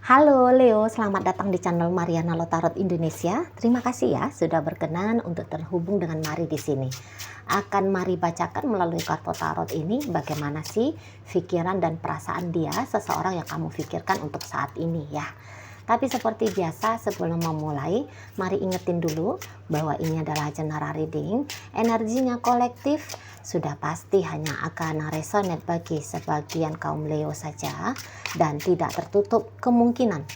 Halo Leo, selamat datang di channel Mariana Lotarot Indonesia. Terima kasih ya sudah berkenan untuk terhubung dengan Mari di sini. Akan Mari bacakan melalui kartu tarot ini bagaimana sih pikiran dan perasaan dia, seseorang yang kamu pikirkan untuk saat ini ya. Tapi seperti biasa sebelum memulai, mari ingetin dulu bahwa ini adalah general reading. Energinya kolektif, sudah pasti hanya akan resonate bagi sebagian kaum Leo saja dan tidak tertutup kemungkinan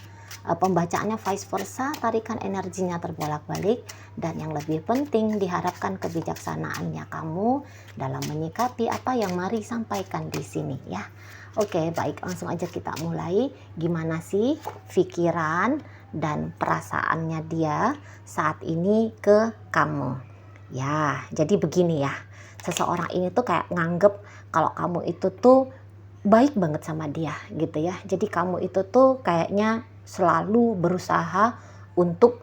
pembacaannya vice versa, tarikan energinya terbolak-balik, dan yang lebih penting diharapkan kebijaksanaannya kamu dalam menyikapi apa yang Mari sampaikan di sini ya. Oke, baik, langsung aja kita mulai. Gimana sih pikiran dan perasaannya dia saat ini ke kamu? Ya, jadi begini ya. Seseorang ini tuh kayak nganggep kalau kamu itu tuh baik banget sama dia gitu ya. Jadi kamu itu tuh kayaknya selalu berusaha untuk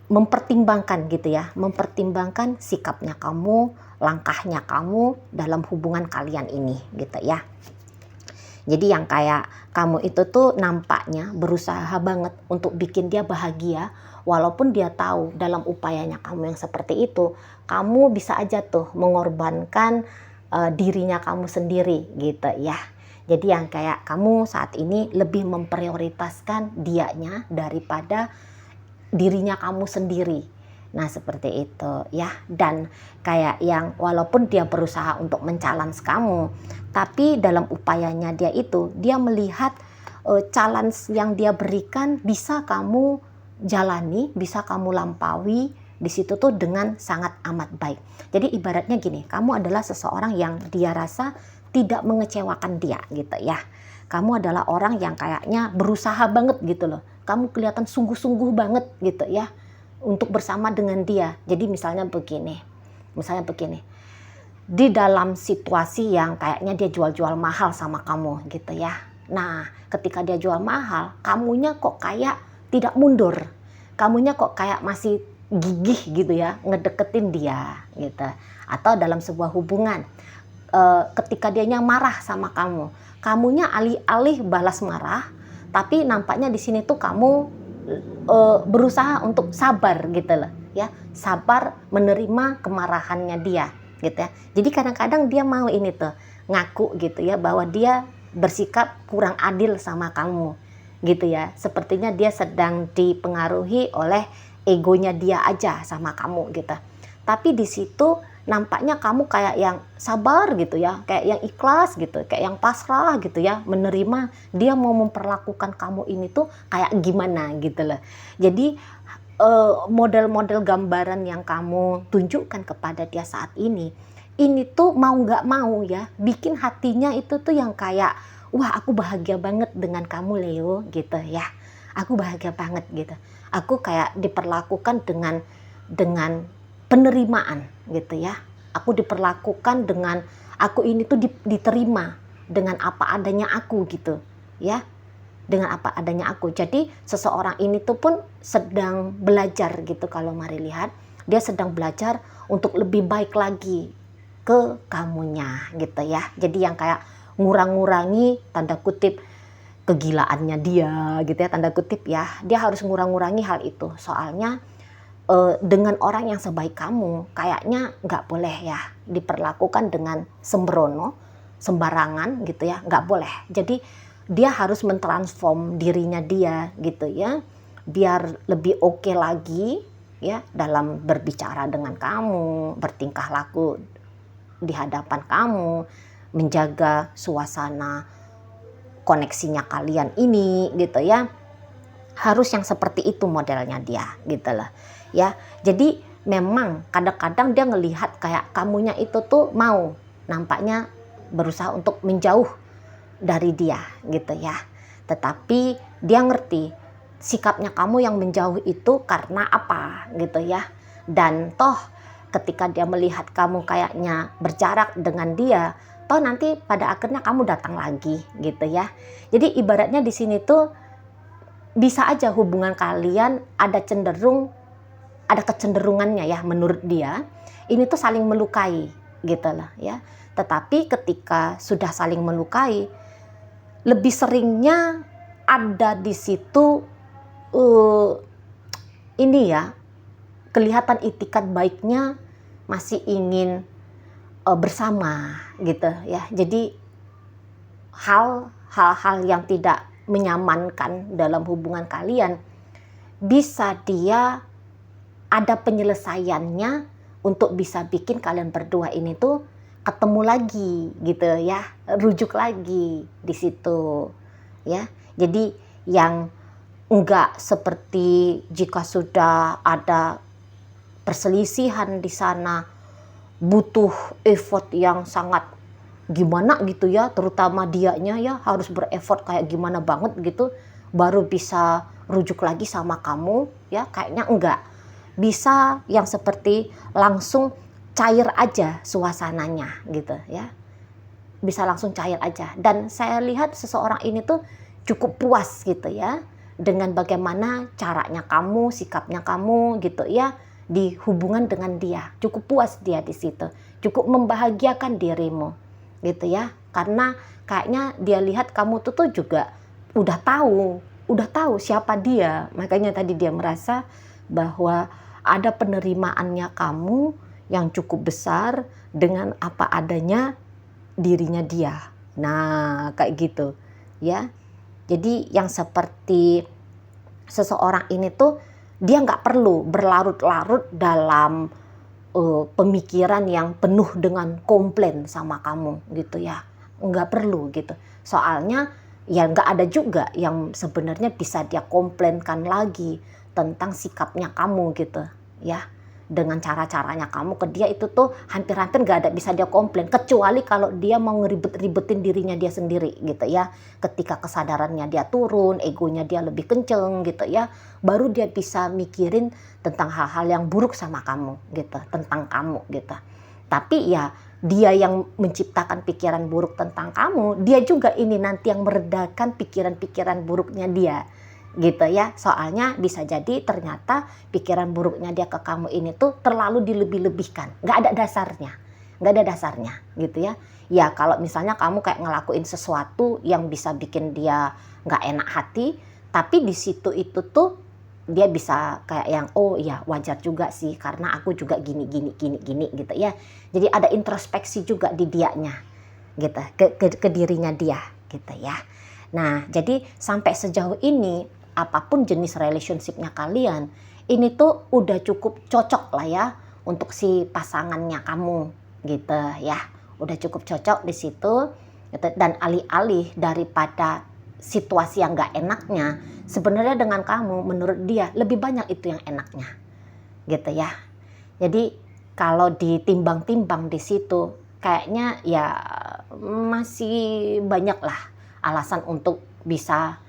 mempertimbangkan gitu ya, mempertimbangkan sikapnya kamu, langkahnya kamu dalam hubungan kalian ini gitu ya. Jadi yang kayak kamu itu tuh nampaknya berusaha banget untuk bikin dia bahagia, walaupun dia tahu dalam upayanya kamu yang seperti itu, kamu bisa aja tuh mengorbankan dirinya kamu sendiri gitu ya. Jadi yang kayak kamu saat ini lebih memprioritaskan dianya daripada dirinya kamu sendiri. Nah seperti itu ya. Dan kayak yang walaupun dia berusaha untuk men-challenge kamu, tapi dalam upayanya dia itu, dia melihat challenge yang dia berikan bisa kamu jalani, bisa kamu lampaui di situ tuh dengan sangat amat baik. Jadi ibaratnya gini, kamu adalah seseorang yang dia rasa tidak mengecewakan dia gitu ya. Kamu adalah orang yang kayaknya berusaha banget gitu loh. Kamu kelihatan sungguh-sungguh banget gitu ya untuk bersama dengan dia. Jadi misalnya begini, di dalam situasi yang kayaknya dia jual-jual mahal sama kamu gitu ya. Nah, ketika dia jual mahal, kamunya kok kayak tidak mundur. Kamunya kok kayak masih gigih gitu ya, ngedeketin dia gitu. Atau dalam sebuah hubungan, ketika dianya marah sama kamu, kamunya alih-alih balas marah, tapi nampaknya di sini tuh kamu berusaha untuk sabar gitu loh ya, sabar menerima kemarahannya dia gitu ya. Jadi kadang-kadang dia mau ini tuh ngaku gitu ya bahwa dia bersikap kurang adil sama kamu gitu ya. Sepertinya dia sedang dipengaruhi oleh egonya dia aja sama kamu gitu. Tapi di situ nampaknya kamu kayak yang sabar gitu ya, kayak yang ikhlas gitu, kayak yang pasrah gitu ya, menerima dia mau memperlakukan kamu ini tuh kayak gimana gitu loh. Jadi model-model gambaran yang kamu tunjukkan kepada dia saat ini tuh mau nggak mau ya, bikin hatinya itu tuh yang kayak, wah aku bahagia banget dengan kamu Leo gitu ya. Aku bahagia banget gitu. Aku kayak diperlakukan dengan penerimaan gitu ya. Aku diperlakukan dengan, aku ini tuh diterima dengan apa adanya aku gitu ya. Dengan apa adanya aku. Jadi seseorang ini tuh pun sedang belajar gitu, kalau Mari lihat. Dia sedang belajar untuk lebih baik lagi ke kamunya gitu ya. Jadi yang kayak ngurang-ngurangi tanda kutip kegilaannya dia gitu ya, tanda kutip ya. Dia harus ngurang-ngurangi hal itu. Soalnya dengan orang yang sebaik kamu kayaknya nggak boleh ya diperlakukan dengan sembrono, sembarangan gitu ya, nggak boleh. Jadi dia harus mentransform dirinya dia gitu ya, biar lebih oke lagi ya dalam berbicara dengan kamu, bertingkah laku di hadapan kamu, menjaga suasana koneksinya kalian ini gitu ya. Harus yang seperti itu modelnya dia gitu loh ya. Jadi memang kadang-kadang dia ngelihat kayak kamunya itu tuh mau nampaknya berusaha untuk menjauh dari dia gitu ya. Tetapi dia ngerti sikapnya kamu yang menjauh itu karena apa gitu ya. Dan toh ketika dia melihat kamu kayaknya berjarak dengan dia, toh nanti pada akhirnya kamu datang lagi gitu ya. Jadi ibaratnya di sini tuh bisa aja hubungan kalian ada kecenderungannya ya, menurut dia ini tuh saling melukai gitu lah ya. Tetapi ketika sudah saling melukai, lebih seringnya ada di situ uh, ini ya, kelihatan itikat baiknya masih ingin bersama gitu ya. Jadi hal-hal yang tidak menyamankan dalam hubungan kalian bisa dia ada penyelesaiannya untuk bisa bikin kalian berdua ini tuh ketemu lagi gitu ya, rujuk lagi di situ ya. Jadi yang enggak seperti jika sudah ada perselisihan di sana, butuh effort yang sangat gimana gitu ya, terutama dianya ya harus bereffort kayak gimana banget gitu baru bisa rujuk lagi sama kamu ya. Kayaknya enggak bisa yang seperti langsung cair aja suasananya gitu ya, bisa langsung cair aja. Dan saya lihat seseorang ini tuh cukup puas gitu ya dengan bagaimana caranya kamu, sikapnya kamu gitu ya di hubungan dengan dia. Cukup puas dia di situ, cukup membahagiakan dirimu gitu ya, karena kayaknya dia lihat kamu tuh juga udah tahu siapa dia. Makanya tadi dia merasa bahwa ada penerimaannya kamu yang cukup besar dengan apa adanya dirinya dia. Nah, kayak gitu ya. Jadi yang seperti seseorang ini tuh dia nggak perlu berlarut-larut dalam pemikiran yang penuh dengan komplain sama kamu gitu ya. Nggak perlu gitu. Soalnya ya nggak ada juga yang sebenarnya bisa dia komplainkan lagi tentang sikapnya kamu gitu ya. Dengan cara-caranya kamu ke dia itu tuh hampir-hampir nggak ada bisa dia komplain, kecuali kalau dia mau ngeribet-ribetin dirinya dia sendiri gitu ya. Ketika kesadarannya dia turun, egonya dia lebih kenceng gitu ya, baru dia bisa mikirin tentang hal-hal yang buruk sama kamu gitu, tentang kamu gitu. Tapi ya dia yang menciptakan pikiran buruk tentang kamu, dia juga ini nanti yang meredakan pikiran-pikiran buruknya dia gitu ya. Soalnya bisa jadi ternyata pikiran buruknya dia ke kamu ini tuh terlalu dilebih-lebihkan, nggak ada dasarnya gitu ya. Ya kalau misalnya kamu kayak ngelakuin sesuatu yang bisa bikin dia nggak enak hati, tapi di situ itu tuh dia bisa kayak yang oh ya wajar juga sih karena aku juga gini gitu ya. Jadi ada introspeksi juga di dianya gitu, ke dirinya dia gitu ya. Nah jadi sampai sejauh ini apapun jenis relationship-nya kalian, ini tuh udah cukup cocok lah ya untuk si pasangannya kamu gitu ya. Udah cukup cocok di situ gitu. Dan alih-alih daripada situasi yang gak enaknya, sebenarnya dengan kamu menurut dia lebih banyak itu yang enaknya gitu ya. Jadi kalau ditimbang-timbang di situ kayaknya ya masih banyak lah alasan untuk bisa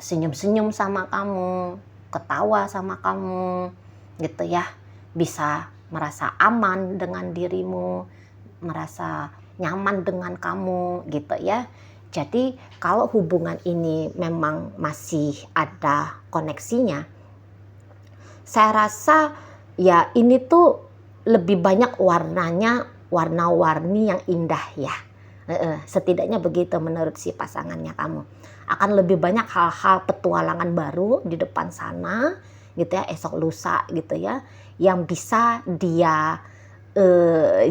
senyum-senyum sama kamu, ketawa sama kamu gitu ya, bisa merasa aman dengan dirimu, merasa nyaman dengan kamu gitu ya. Jadi kalau hubungan ini memang masih ada koneksinya, saya rasa ya ini tuh lebih banyak warnanya warna-warni yang indah ya. Setidaknya begitu menurut si pasangannya kamu. Akan lebih banyak hal-hal petualangan baru di depan sana gitu ya, esok lusa gitu ya, yang bisa dia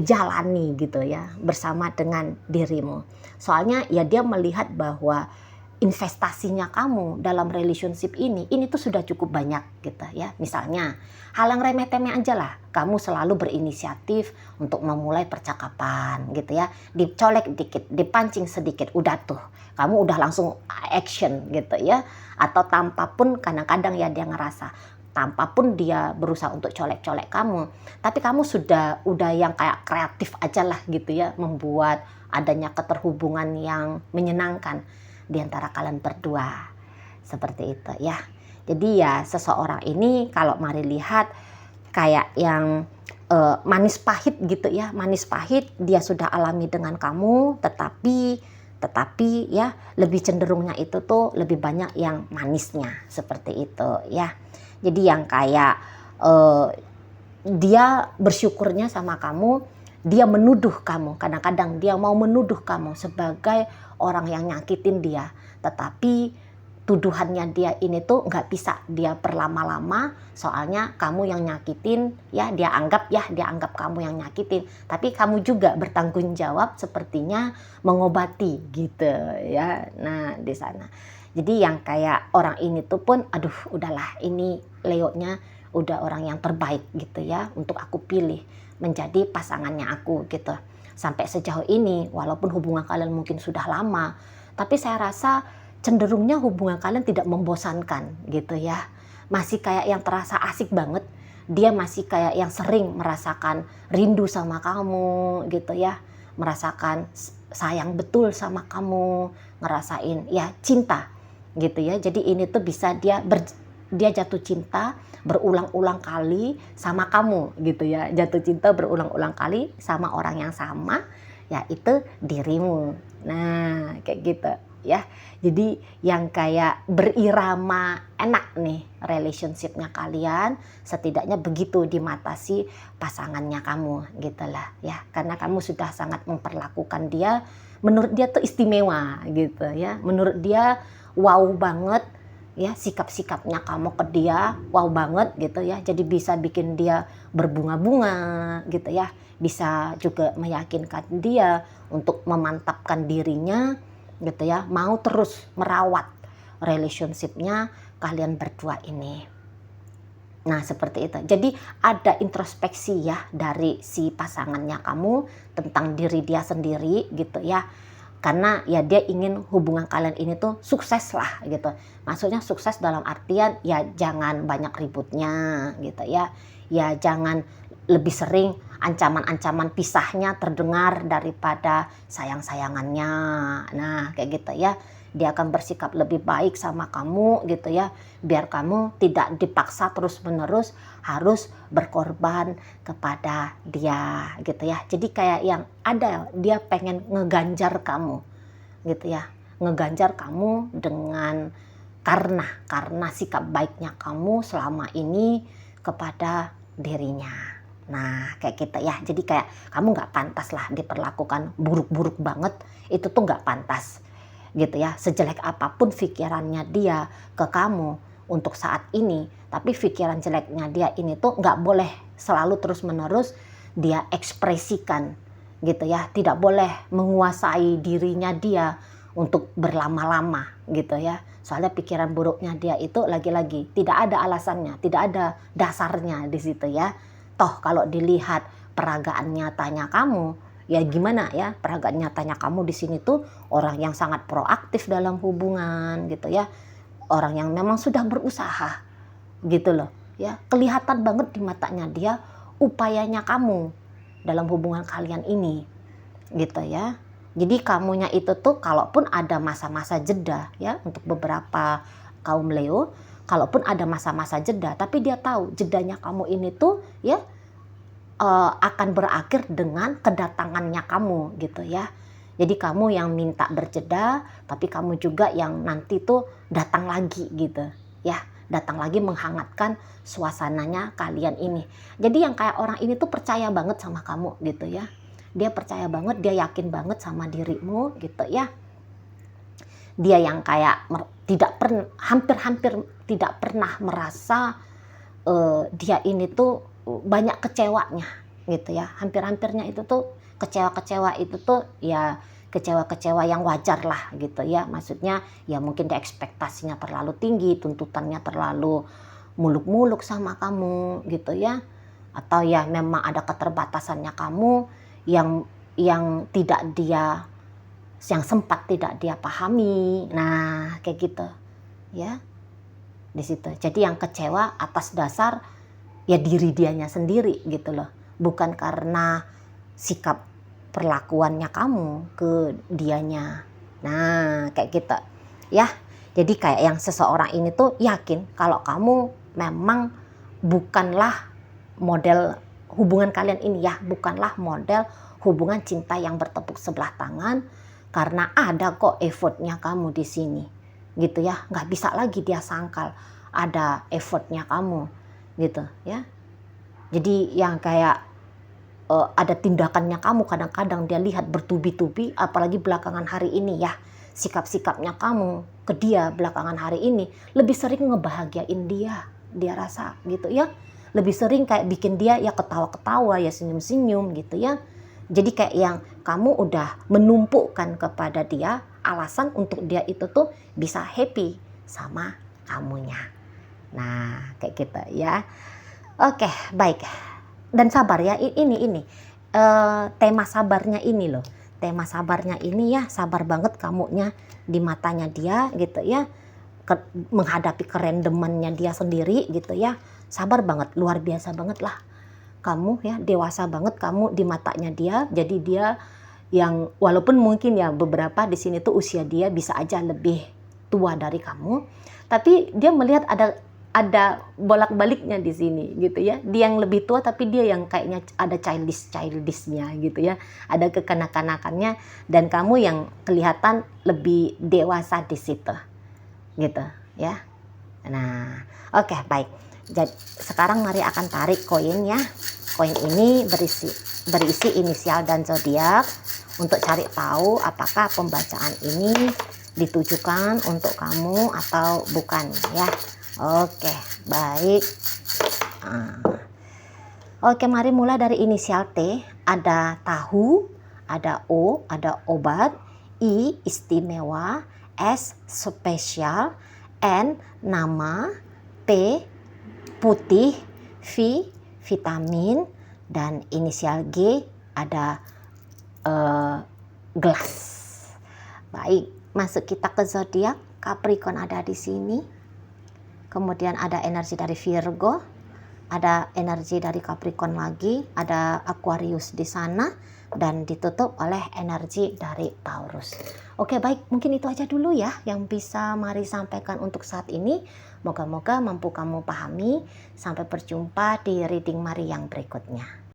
jalani gitu ya bersama dengan dirimu. Soalnya ya dia melihat bahwa investasinya kamu dalam relationship ini tuh sudah cukup banyak gitu ya. Misalnya hal yang remeh-temeh aja lah, kamu selalu berinisiatif untuk memulai percakapan gitu ya, dicolek dikit, dipancing sedikit, udah tuh kamu udah langsung action gitu ya. Atau tanpa pun kadang-kadang ya dia ngerasa tanpa pun dia berusaha untuk colek-colek kamu, tapi kamu udah yang kayak kreatif aja lah gitu ya, membuat adanya keterhubungan yang menyenangkan di antara kalian berdua seperti itu ya. Jadi ya seseorang ini kalau mari lihat kayak yang manis pahit gitu ya, manis pahit dia sudah alami dengan kamu, tetapi ya lebih cenderungnya itu tuh lebih banyak yang manisnya seperti itu ya. Jadi yang kayak dia bersyukurnya sama kamu, dia menuduh kamu, kadang-kadang dia mau menuduh kamu sebagai orang yang nyakitin dia, tetapi tuduhannya dia ini tuh nggak bisa dia berlama-lama, soalnya kamu yang nyakitin, ya dia anggap kamu yang nyakitin, tapi kamu juga bertanggung jawab sepertinya mengobati gitu ya. Nah di sana, jadi yang kayak orang ini tuh pun, aduh udahlah, ini Leo-nya udah orang yang terbaik gitu ya, untuk aku pilih menjadi pasangannya aku gitu. Sampai sejauh ini, walaupun hubungan kalian mungkin sudah lama, tapi saya rasa cenderungnya hubungan kalian tidak membosankan gitu ya. Masih kayak yang terasa asik banget. Dia masih kayak yang sering merasakan rindu sama kamu gitu ya. Merasakan sayang betul sama kamu, ngerasain ya cinta gitu ya. Jadi ini tuh bisa dia jatuh cinta berulang-ulang kali sama kamu gitu ya. Jatuh cinta berulang-ulang kali sama orang yang sama, yaitu dirimu. Nah kayak gitu ya. Jadi yang kayak berirama enak nih relationshipnya kalian, setidaknya begitu di mata si pasangannya kamu gitulah ya. Karena kamu sudah sangat memperlakukan dia, menurut dia tuh istimewa gitu ya. Menurut dia wow banget ya, sikap-sikapnya kamu ke dia wow banget gitu ya. Jadi bisa bikin dia berbunga-bunga gitu ya. Bisa juga meyakinkan dia untuk memantapkan dirinya gitu ya, mau terus merawat relationshipnya kalian berdua ini. Nah seperti itu. Jadi ada introspeksi ya dari si pasangannya kamu tentang diri dia sendiri gitu ya. Karena ya dia ingin hubungan kalian ini tuh sukses lah gitu. Maksudnya sukses dalam artian ya jangan banyak ributnya gitu ya. Ya jangan lebih sering ancaman-ancaman pisahnya terdengar daripada sayang-sayangannya. Nah kayak gitu ya. Dia akan bersikap lebih baik sama kamu gitu ya. Biar kamu tidak dipaksa terus-menerus harus berkorban kepada dia gitu ya. Jadi kayak yang ada dia pengen ngeganjar kamu gitu ya. Ngeganjar kamu dengan karena sikap baiknya kamu selama ini kepada dirinya. Nah kayak gitu ya. Jadi kayak kamu gak pantas lah diperlakukan buruk-buruk banget. Itu tuh gak pantas gitu ya. Sejelek apapun pikirannya dia ke kamu untuk saat ini, tapi pikiran jeleknya dia ini tuh gak boleh selalu terus-menerus dia ekspresikan gitu ya. Tidak boleh menguasai dirinya dia untuk berlama-lama gitu ya. Soalnya pikiran buruknya dia itu lagi-lagi tidak ada alasannya, tidak ada dasarnya di situ ya. Toh kalau dilihat peragaan nyatanya kamu, ya gimana ya, peragaan nyatanya kamu di sini tuh orang yang sangat proaktif dalam hubungan gitu ya. Orang yang memang sudah berusaha gitu loh ya. Kelihatan banget di matanya dia upayanya kamu dalam hubungan kalian ini gitu ya. Jadi kamunya itu tuh kalaupun ada masa-masa jeda ya, untuk beberapa kaum Leo, kalaupun ada masa-masa jeda, tapi dia tahu jedanya kamu ini tuh ya akan berakhir dengan kedatangannya kamu gitu ya. Jadi kamu yang minta berjeda, tapi kamu juga yang nanti tuh datang lagi gitu ya. Datang lagi menghangatkan suasananya kalian ini. Jadi yang kayak orang ini tuh percaya banget sama kamu gitu ya. Dia percaya banget, dia yakin banget sama dirimu gitu ya. Dia yang kayak hampir-hampir tidak pernah merasa dia ini tuh banyak kecewanya gitu ya. Hampir-hampirnya itu tuh kecewa-kecewa itu tuh ya kecewa-kecewa yang wajar lah gitu ya. Maksudnya ya mungkin dia ekspektasinya terlalu tinggi, tuntutannya terlalu muluk-muluk sama kamu gitu ya. Atau ya memang ada keterbatasannya kamu yang sempat tidak dia pahami. Nah kayak gitu ya di situ. Jadi yang kecewa atas dasar ya diri dianya sendiri gitu loh, bukan karena sikap perlakuannya kamu ke dianya. Nah kayak gitu ya. Jadi kayak yang seseorang ini tuh yakin kalau kamu memang bukanlah model hubungan kalian ini ya, bukanlah model hubungan cinta yang bertepuk sebelah tangan, karena ada kok effortnya kamu di sini gitu ya. Nggak bisa lagi dia sangkal ada effortnya kamu gitu ya. Jadi yang kayak ada tindakannya kamu kadang-kadang dia lihat bertubi-tubi, apalagi belakangan hari ini ya. sikap-sikapnya kamu ke dia belakangan hari ini lebih sering ngebahagiain dia rasa gitu ya. Lebih sering kayak bikin dia ya ketawa-ketawa, ya senyum-senyum gitu ya. Jadi kayak yang kamu udah menumpukkan kepada dia alasan untuk dia itu tuh bisa happy sama kamunya. Nah, kayak gitu ya. Oke, baik. Dan sabar ya, ini tema sabarnya ini loh. Tema sabarnya ini ya, sabar banget kamunya di matanya dia gitu ya. Menghadapi kerendemannya dia sendiri gitu ya. Sabar banget, luar biasa banget lah. Kamu ya, dewasa banget kamu di matanya dia. Jadi dia yang walaupun mungkin ya beberapa di sini tuh usia dia bisa aja lebih tua dari kamu, tapi dia melihat ada bolak-baliknya di sini gitu ya. Dia yang lebih tua tapi dia yang kayaknya ada childishnya gitu ya. Ada kekanak-kanakannya dan kamu yang kelihatan lebih dewasa di situ. Gitu ya. Nah, oke, baik. Jadi sekarang mari akan tarik koin ya. Koin ini berisi inisial dan zodiak untuk cari tahu apakah pembacaan ini ditujukan untuk kamu atau bukan ya. Oke, baik. Oke, mari mulai dari inisial T. Ada tahu, ada O, ada obat, I istimewa, S spesial, N nama, P putih, V vitamin, dan inisial G ada gelas. Baik, masuk kita ke zodiak. Capricorn ada di sini. Kemudian ada energi dari Virgo, ada energi dari Capricorn lagi, ada Aquarius di sana, dan ditutup oleh energi dari Taurus. Oke, baik, mungkin itu aja dulu ya yang bisa Mari sampaikan untuk saat ini. Moga-moga mampu kamu pahami. Sampai berjumpa di reading Mari yang berikutnya.